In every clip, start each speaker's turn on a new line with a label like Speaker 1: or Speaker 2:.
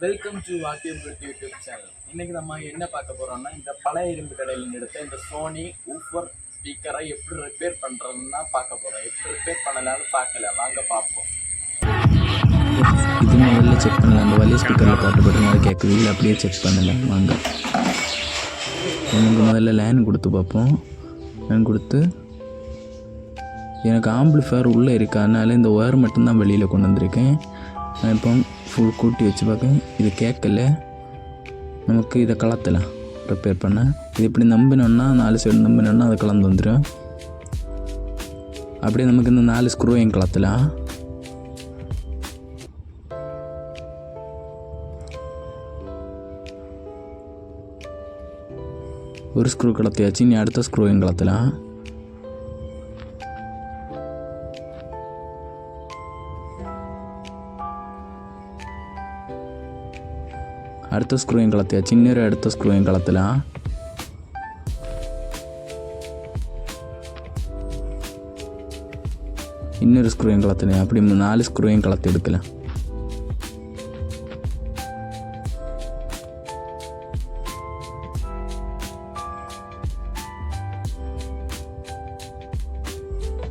Speaker 1: Welcome to வாக்கிய pretty YouTube channel. இன்னைக்கு நம்ம என்ன பார்க்க போறோம்னா, இந்த பழைய இரும்பு கடையில் எடுத்த இந்த சோனி ஊஃபர் ஸ்பீக்கரை எப்படி ரிப்பேர் பண்ணுறதுன்னு தான் பார்க்க போகிறோம். எப்படி ரிப்பேர் பண்ணலாம்னு பார்க்கல, வாங்க பார்ப்போம்.
Speaker 2: இது முதல்ல செக் பண்ணலாம். அந்த வலி ஸ்பீக்கரில் பாட்டு போட்டு கேட்குது, இல்லை அப்படியே செக் பண்ணலாம் வாங்க. நமக்கு முதல்ல லைன் கொடுத்து பார்ப்போம். லைன் கொடுத்து எனக்கு ஆம்பிளிஃபயர் உள்ளே இருக்குது, அதனால் இந்த ஒயர் மட்டும்தான் வெளியில் கொண்டு வந்திருக்கேன். நான் இப்போ ஃபுல் கூட்டி வச்சு பார்க்க இது கேட்கல. நமக்கு இதை கலத்தலாம் ரிப்பேர் பண்ண. இது இப்படி நம்பினோன்னா 4 சைடு நம்பினோன்னா அதை கலந்து வந்துடும். அப்படியே நமக்கு இந்த 4 ஸ்க்ரூவையும் கலத்தலாம். ஒரு ஸ்க்ரூ கலத்தியாச்சு, இனி அடுத்த ஸ்க்ரூவையும் கலத்தலாம். அடுத்த ஸ்க்ரூவையும் கலத்தியாச்சு, இன்னொரு அடுத்த ஸ்க்ரூவையும் கலத்தலாம். இன்னொரு ஸ்க்ரூவையும் கலத்தலாம். அப்படி 4 ஸ்க்ரூவையும் கலத்தி எடுக்கலாம்.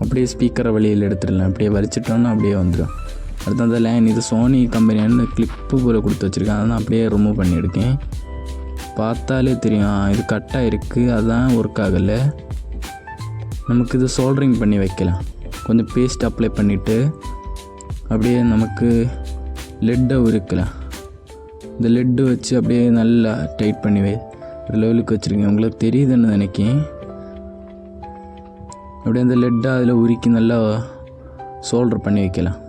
Speaker 2: அப்படியே ஸ்பீக்கரை வெளியில் எடுத்துடலாம். அப்படியே வலிச்சிட்டோன்னா அப்படியே வந்துடும். அடுத்து அந்த லைன் இது சோனி கம்பெனின்னு கிளிப்பு போல் கொடுத்து வச்சுருக்கேன். அதெல்லாம் அப்படியே ரிமூவ் பண்ணி எடுக்கேன். பார்த்தாலே தெரியும் இது கட்டாக இருக்குது, அதுதான் ஒர்க் ஆகலை. நமக்கு இது சோல்டரிங் பண்ணி வைக்கலாம். கொஞ்சம் பேஸ்ட் அப்ளை பண்ணிவிட்டு அப்படியே நமக்கு லெட்டை உருக்கலாம். இந்த லெட்டு வச்சு அப்படியே நல்லா டைட் பண்ணி ஒரு லெவலுக்கு வச்சுருக்கேன். உங்களுக்கு தெரியுதுன்னு நினைக்கிறேன். அப்படியே அந்த லெட்டை அதில் உருக்கி நல்லா சோல்டர் பண்ணி வைக்கலாம்.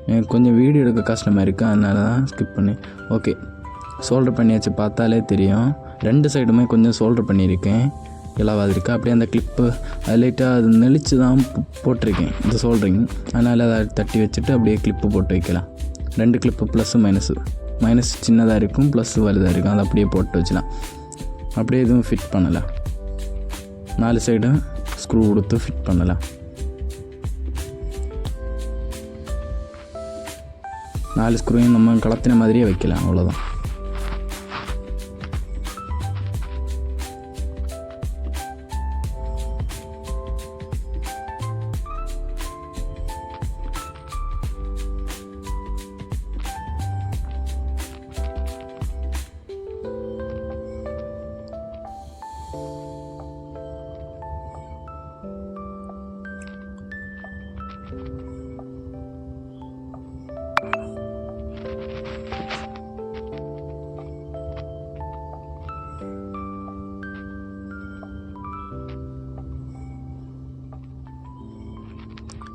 Speaker 2: எனக்கு கொஞ்சம் வீடியோ எடுக்க கஷ்டமாக இருக்குது, அதனால தான் ஸ்கிப் பண்ணி. ஓகே, சோல்டர் பண்ணியாச்சு. பார்த்தாலே தெரியும் 2 சைடுமே கொஞ்சம் சோல்டர் பண்ணியிருக்கேன். இலவாது இருக்குது. அப்படியே அந்த கிளிப்பு அது லைட்டாக அது நெளிச்சு தான் போட்டிருக்கேன் இந்த சோல்டரிங். அதனால் அதை தட்டி வச்சுட்டு அப்படியே கிளிப்பு போட்டு வைக்கலாம். 2 கிளிப்பு ப்ளஸ்ஸு மைனஸ் சின்னதாக இருக்கும், ப்ளஸ்ஸு வலுதாக இருக்கும். அதை அப்படியே போட்டு வச்சலாம். அப்படியே எதுவும் ஃபிட் பண்ணலாம். 4 சைடும் ஸ்க்ரூ கொடுத்து ஃபிட் பண்ணலாம். 4 ஸ்க்ரூவையும் நம்ம கலத்தின மாதிரியே வைக்கலாம், அவ்வளோதான்.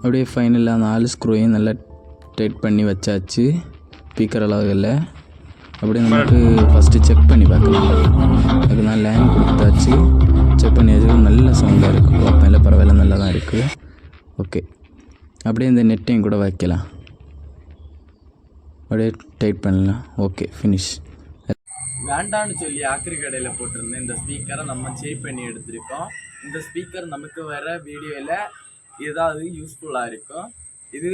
Speaker 2: அப்படியே ஃபைனலாக 4 ஸ்க்ரூவையும் நல்லா டைட் பண்ணி வச்சாச்சு. ஸ்பீக்கர் அளவில் அப்படியே நமக்கு ஃபஸ்ட்டு செக் பண்ணி பார்க்கலாம். அதுக்கு நான் லைன் கொடுத்தாச்சு. செக் பண்ணி வச்சு நல்ல சவுண்டாக இருக்குது. பார்ப்பேன், பரவாயில்ல, நல்லா தான் இருக்குது. ஓகே, அப்படியே இந்த நெட்டையும் கூட வைக்கலாம். அப்படியே டைட் பண்ணலாம். Okay, finish.
Speaker 1: வேண்டான்னு சொல்லி ஆக்கிரி கடையில் போட்டிருந்தேன் இந்த ஸ்பீக்கரை நம்ம சேவ் பண்ணி எடுத்திருக்கோம். இந்த ஸ்பீக்கர் நமக்கு வர வீடியோவில் ஏதாவது யூஸ்ஃபுல்லாக இருக்கும். இது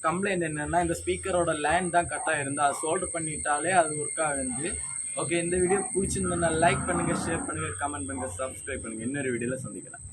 Speaker 1: கம்ப்ளைண்ட் என்னென்னா, இந்த ஸ்பீக்கரோட லைன் தான் கட்டாக இருந்தால் அது சோல்டர் பண்ணிட்டாலே அது ஒர்க் ஆகுது. ஓகே, இந்த வீடியோ பிடிச்சிருந்தா லைக் பண்ணுங்கள், ஷேர் பண்ணுங்கள், கமெண்ட் பண்ணுங்கள், சப்ஸ்கிரைப் பண்ணுங்கள். இன்னொரு வீடியோவில் சந்திக்கலாம்.